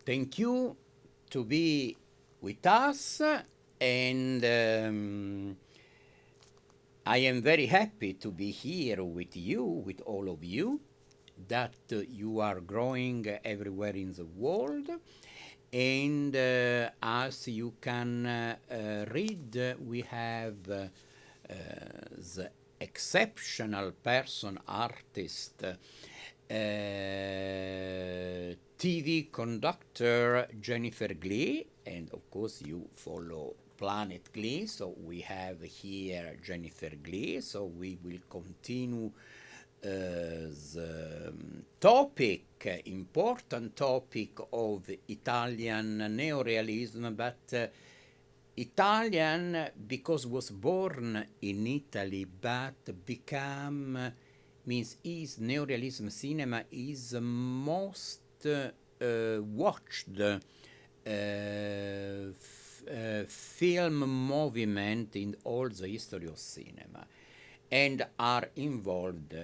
Thank you to be with us, and I am very happy to be here with you, with all of you, that you are growing everywhere in the world. And as you can read, we have the exceptional person, artist, TV conductor Jennifer Glee, and of course you follow Planet Glee, so we have here Jennifer Glee, so we will continue the topic, important topic of Italian neorealism, but Italian because was born in Italy, but become means is neorealism cinema is the most watched film movement in all the history of cinema, and are involved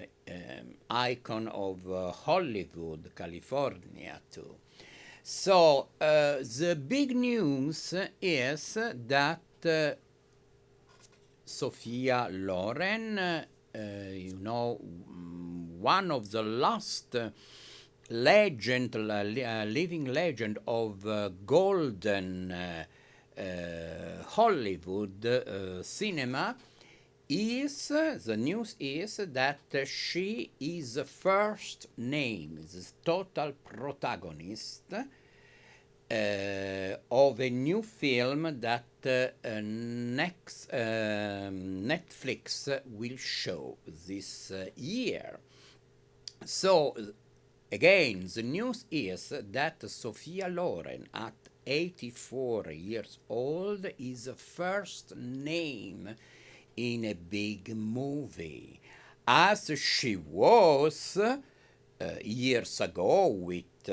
icon of Hollywood, California too. So the big news is that Sophia Loren, one of the last legend, living legend of golden Hollywood cinema, the news is that she is the first name, the total protagonist of a new film that Netflix will show this year. So again, the news is that Sophia Loren, at 84 years old, is the first name in a big movie, as she was years ago with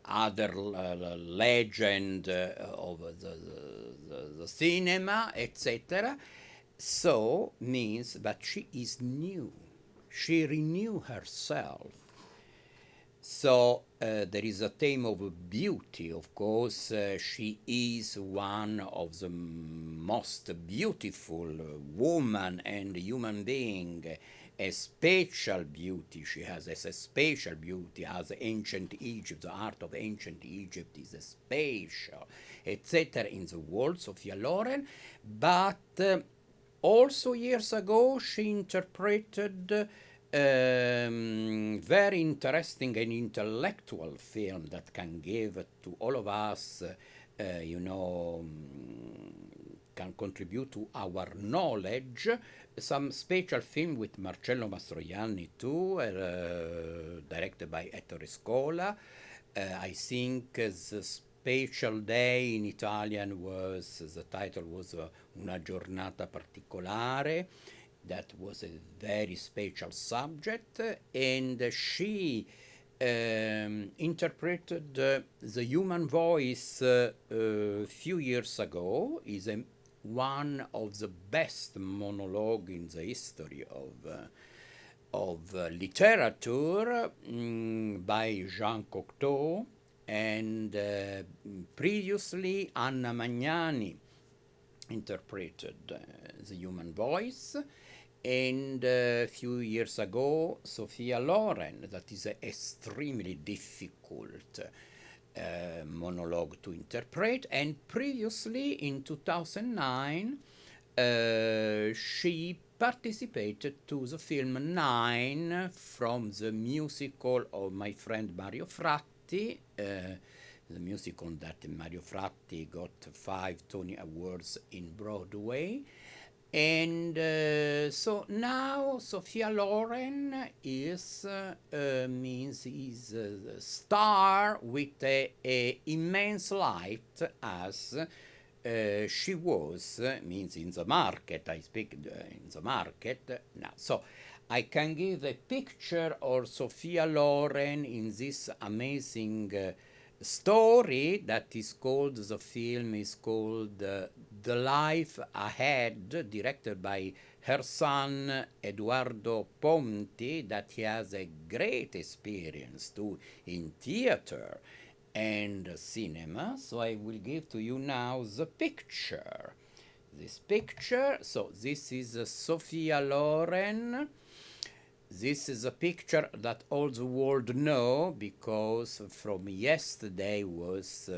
other legend of the cinema, etc. So means that she is new. She renew herself. So there is a theme of beauty. Of course, she is one of the most beautiful woman and human being. A special beauty. She has a special beauty as ancient Egypt. The art of ancient Egypt is a special, etc. in the world, Sophia Loren. But also years ago, she interpreted very interesting and intellectual film that can give to all of us, can contribute to our knowledge. Some special film with Marcello Mastroianni too, directed by Ettore Scola. I think the special day in Italian the title was Una giornata particolare. That was a very special subject, and she interpreted the human voice a few years ago. Is one of the best monologue in the history of literature by Jean Cocteau, and previously Anna Magnani interpreted the human voice, and a few years ago Sophia Loren, that is extremely difficult monologue to interpret, and previously in 2009 she participated to the film Nine from the musical of my friend Mario Fratti, the musical that Mario Fratti got 5 Tony Awards in Broadway. And so now Sophia Loren is is a star with a immense light, as she was means in the market. I speak in the market now. So I can give a picture of Sophia Loren in this amazing story that is called, the film is called The Life Ahead, directed by her son Eduardo Ponti, that he has a great experience too in theater and cinema. So I will give to you now the picture. This picture, so this is Sophia Loren. This is a picture that all the world know because from yesterday was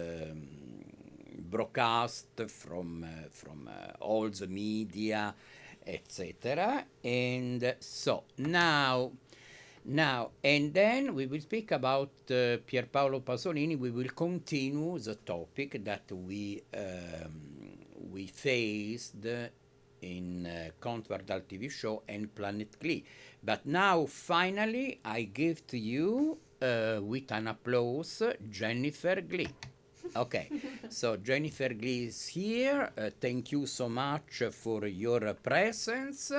broadcast from all the media, etc. And so now, and then we will speak about Pierpaolo Pasolini. We will continue the topic that we faced in Count Wardal TV Show and Planet Glee. But now, finally, I give to you, with an applause, Jennifer Glee. Okay, so Jennifer Glee is here. Thank you so much for your presence.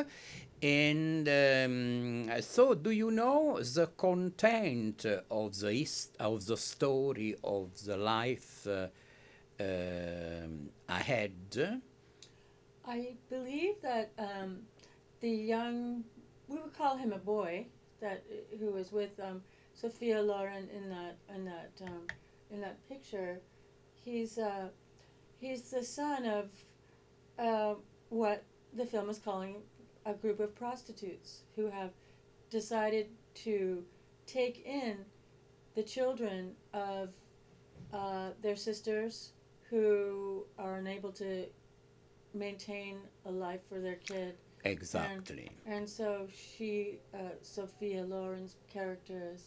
And so, do you know the content of the story of the life ahead? I believe that the young, we would call him a boy, that who was with Sophia Loren in that picture. He's the son of what the film is calling a group of prostitutes who have decided to take in the children of their sisters who are unable to maintain a life for their kid. Exactly. And so she, Sophia Loren's character,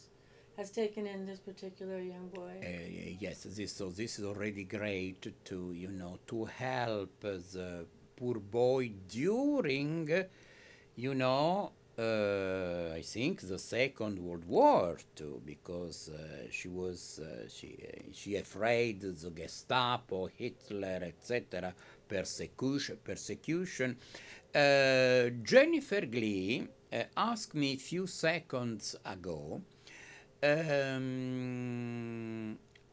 has taken in this particular young boy. Yes, this is already great to help the poor boy during, I think the Second World War too, because she was she afraid the Gestapo, Hitler, etc. persecution. Jennifer Glee asked me a few seconds ago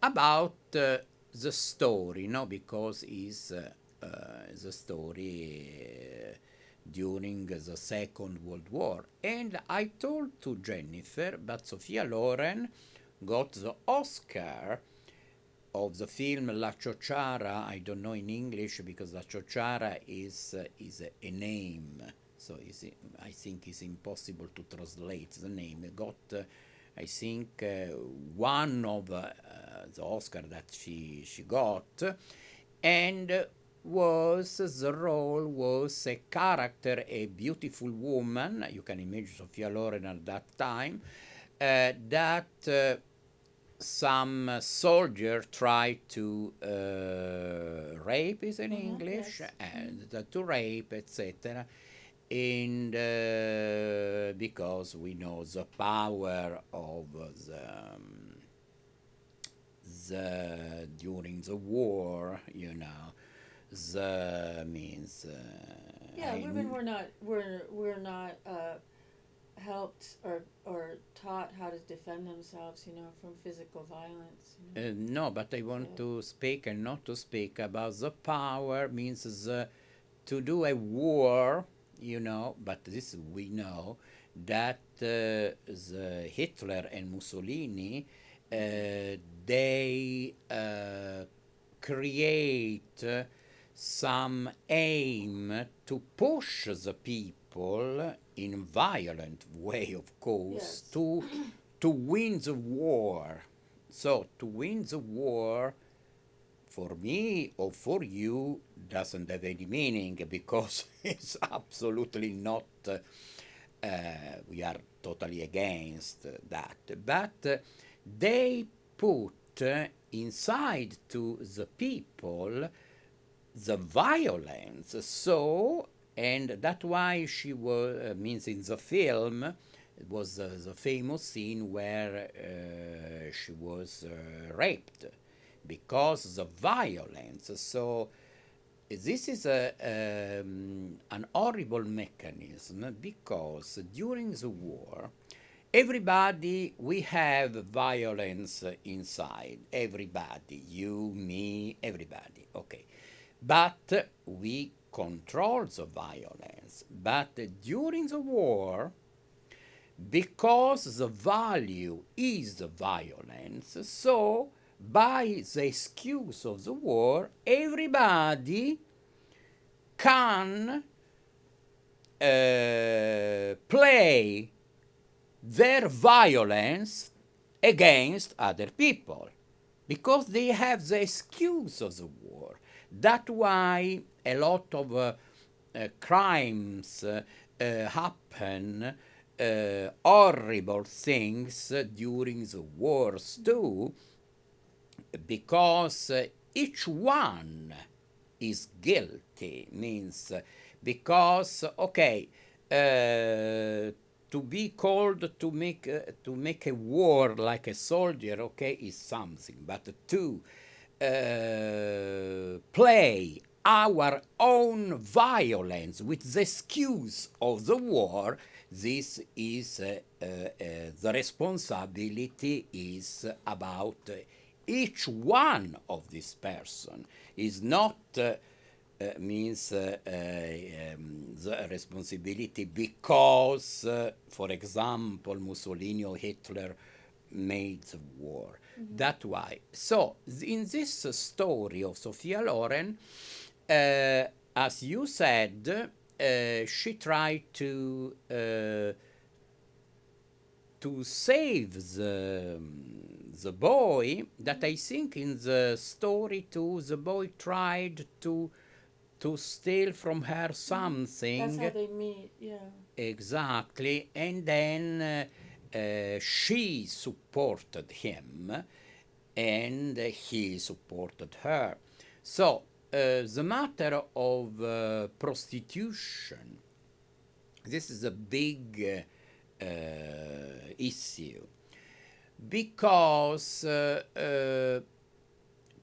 about the story, because it's the story during the Second World War. And I told to Jennifer, but Sophia Loren got the Oscar of the film La Ciociara. I don't know in English because La Ciociara is a name, so I think it's impossible to translate the name. It got I think one of the Oscar that she got, and the role was a character, a beautiful woman. You can imagine Sophia Loren at that time, that some soldier tried to rape, is in English, Yes. and to rape, etc. And because we know the power of the during the war, the means. Women were not helped or taught how to defend themselves, from physical violence. No, but I want to speak and not to speak about the power means to do a war, but this we know that the Hitler and Mussolini they create some aim to push the people in violent way, of course, Yes. to win the war. So to win the war, for me or for you, doesn't have any meaning because it's absolutely not. We are totally against that. But they put inside to the people the violence. So, and that's why she was means in the film it was the famous scene where she was raped because the violence. So this is an horrible mechanism because during the war everybody, we have violence inside. Everybody, you, me, everybody. Okay. But we control the violence. But during the war, because the value is the violence, so by the excuse of the war, everybody can play their violence against other people because they have the excuse of the war. That's why a lot of crimes happen, horrible things during the wars too, because each one is guilty, means because, okay, to be called to make a war like a soldier, okay, is something, but to play our own violence with the excuse of the war, this is the responsibility is about each one of this person. Is not means the responsibility because, for example, Mussolini or Hitler made the war. That's why. So in this story of Sophia Loren, as you said, she tried to save the boy. That I think in the story too, the boy tried to steal from her something. That's how they meet, yeah. Exactly, and then she supported him, and he supported her. So the matter of prostitution, this is a big issue, because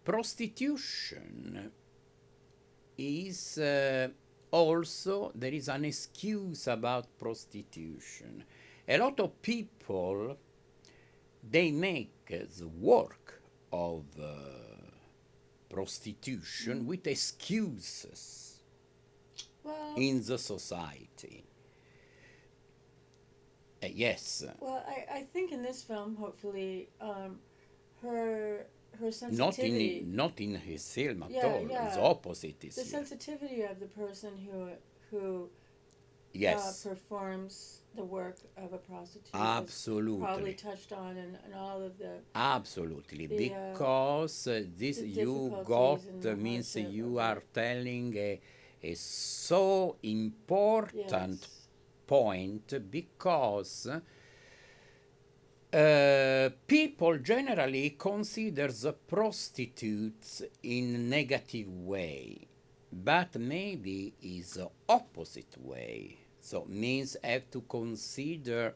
prostitution is also, there is an excuse about prostitution. A lot of people, they make the work of prostitution with excuses in the society. Yes. Well, I think in this film, hopefully, her sensitivity. Not in his film at all. Yeah. The opposite is the here. sensitivity of the person who Yes. performs the work of a prostitute. Absolutely. Probably touched on in all of the. Absolutely, the, because this the you difficulties got and the means hardship you of are it. telling a so important Yes. point, because people generally consider the prostitutes in negative way, but maybe is the opposite way. So means have to consider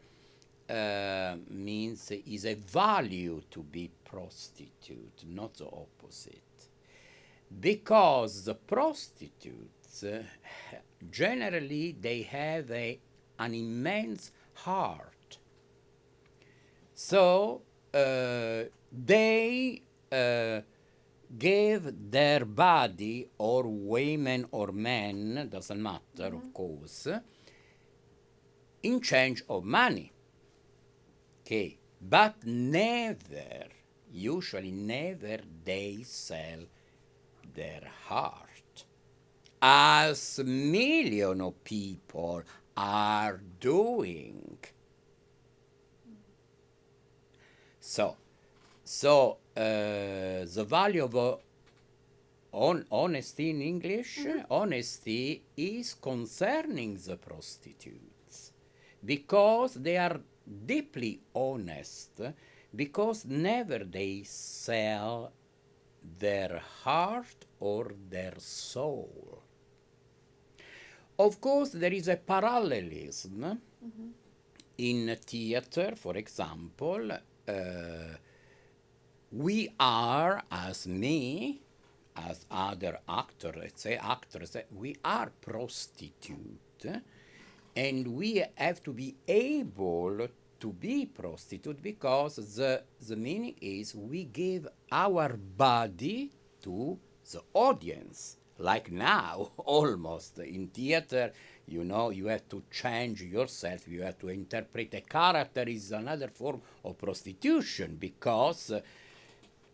means is a value to be prostitute, not the opposite. Because the prostitutes generally they have an immense heart. So they gave their body, or women or men, doesn't matter, of course, in change of money. Okay, but never, usually never, they sell their heart, as millions of people are doing. So the value of honesty in English, honesty is concerning the prostitutes, because they are deeply honest, because never they sell their heart or their soul. Of course, there is a parallelism in theater, for example. We are, as me, as other actors, let's say actors, we are prostitute, and we have to be able to be prostitute because the meaning is we give our body to the audience. Like now, almost in theater, you know, you have to change yourself, you have to interpret a character is another form of prostitution because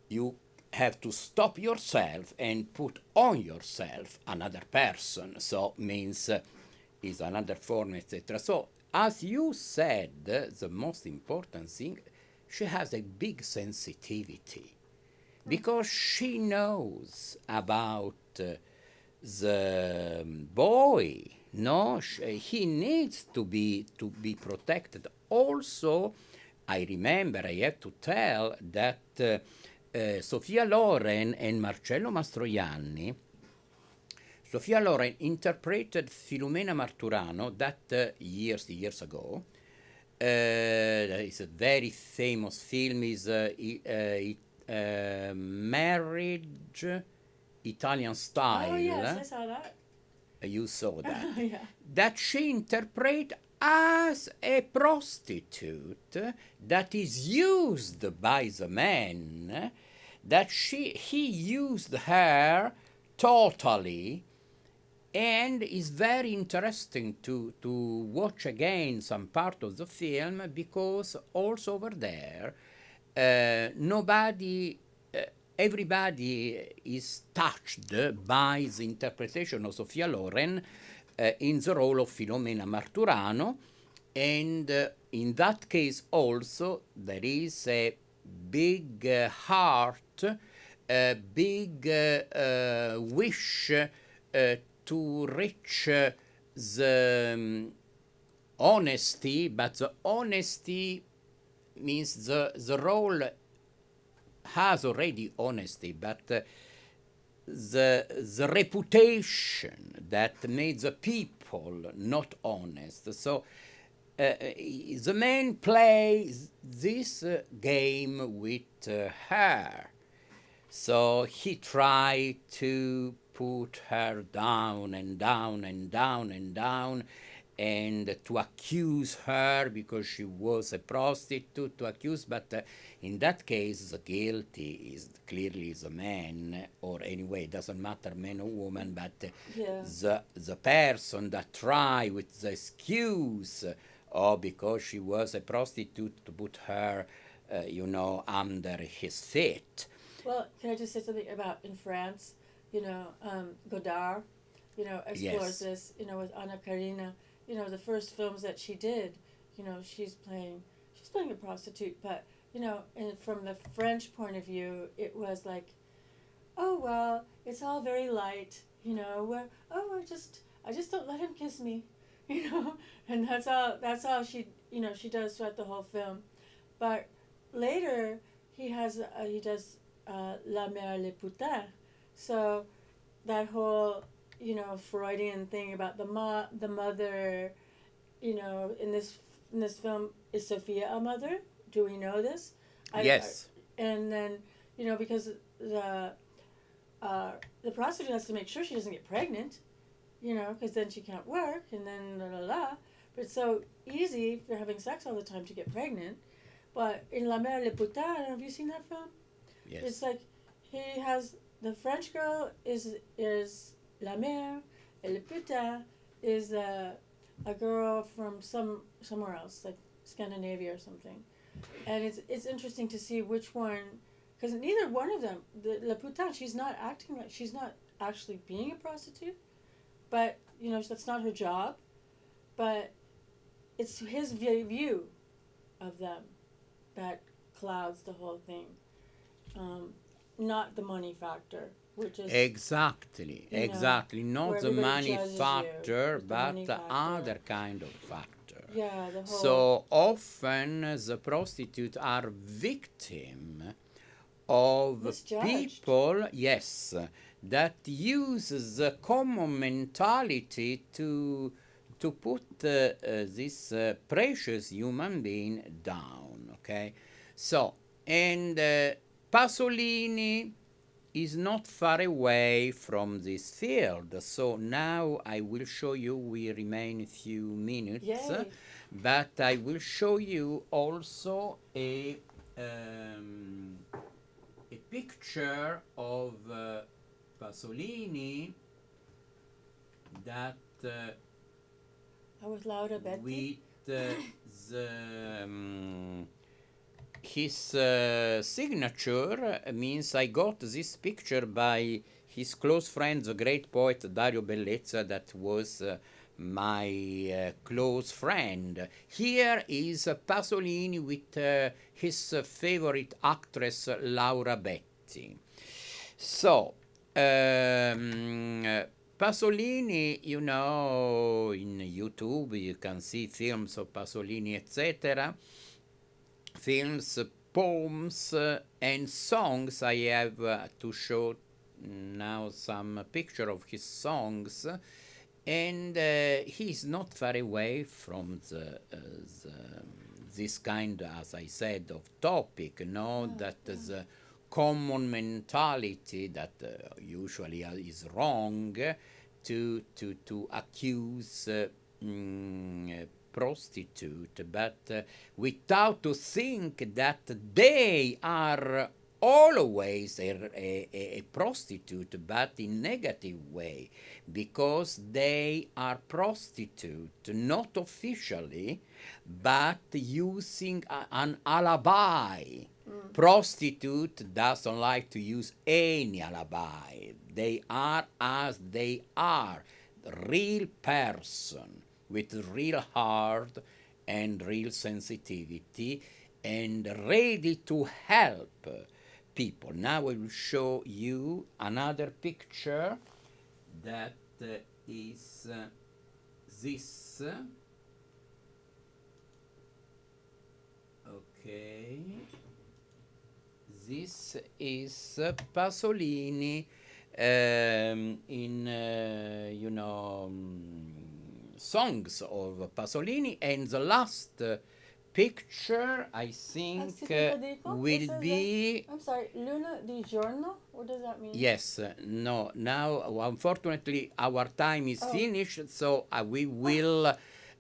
you have to stop yourself and put on yourself another person. So means is another form, etc. So as you said, the most important thing, she has a big sensitivity because she knows about the boy. No, he needs to be protected. Also, I remember I have to tell that Sophia Loren and Marcello Mastroianni. Sophia Loren interpreted Filomena Marturano that years ago. It's a very famous film. Is Marriage, Italian Style. Oh yes, I saw that. You saw that. Yeah. That she interpreted as a prostitute that is used by the man, that he used her totally, and it's very interesting to watch again some part of the film because also over there everybody is touched by the interpretation of Sophia Loren in the role of Filomena Marturano, and in that case also there is a big heart, a big wish to reach the honesty, but the honesty means the role has already honesty, but the reputation that made the people not honest. So the man plays this game with her. So he tried to put her down and down and down and down, and to accuse her because she was a prostitute, to accuse, but in that case the guilty is clearly the man, or anyway, it doesn't matter man or woman, but the person that try with the excuse, because she was a prostitute, to put her, under his feet. Well, can I just say something about in France? Godard, explores this, with Anna Karina. The first films that she did, she's playing a prostitute, but, and from the French point of view, it was like, oh, well, it's all very light, I just don't let him kiss me, and that's all she does throughout the whole film. But later, he does La Mère le Putain, so that whole, Freudian thing about the mother, in this film, is Sophia a mother? Do we know this? Yes. And then, because the prostitute has to make sure she doesn't get pregnant, because then she can't work, and then But it's so easy if you're having sex all the time to get pregnant. But in La Mère le Putain, have you seen that film? Yes. It's like he has, the French girl is La Mère, and Le Putain is a girl from somewhere else, like Scandinavia or something. And it's interesting to see which one, because neither one of them, La Putain, she's not actually being a prostitute, but, that's not her job, but it's his view of them that clouds the whole thing, not the money factor, which is exactly not the money factor, but the other kind of factor. Yeah, the whole. So often the prostitutes are victim of people, yes, that use the common mentality to put this precious human being down. Okay, so and Pasolini is not far away from this field. So now I will show you, we remain a few minutes, Yay. but I will show you also a picture of Pasolini that with Laura Betti. with his signature means I got this picture by his close friend, the great poet Dario Bellezza, that was my close friend. Here is Pasolini with his favorite actress Laura Betti. So, Pasolini, you know, in YouTube you can see films of Pasolini, etc. Films, poems, and songs. I have to show now some picture of his songs, and he's not far away from this kind, as I said, of topic. That is a common mentality that usually is wrong to accuse prostitute, but without to think that they are always a prostitute, but in negative way, because they are prostitute not officially, but using an alibi. Prostitute doesn't like to use any alibi. They are as they are, real person with real heart and real sensitivity and ready to help people. Now I will show you another picture that is this. Okay. This is Pasolini in, you know, songs of Pasolini, and the last picture I think will be. I'm sorry, Luna di Giorno? What does that mean? Yes, no. Now, unfortunately, our time is finished, so we will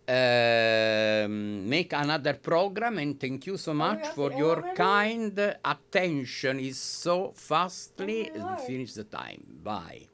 make another program. And thank you so much for your kind attention. Is so fastly finish the time. Bye.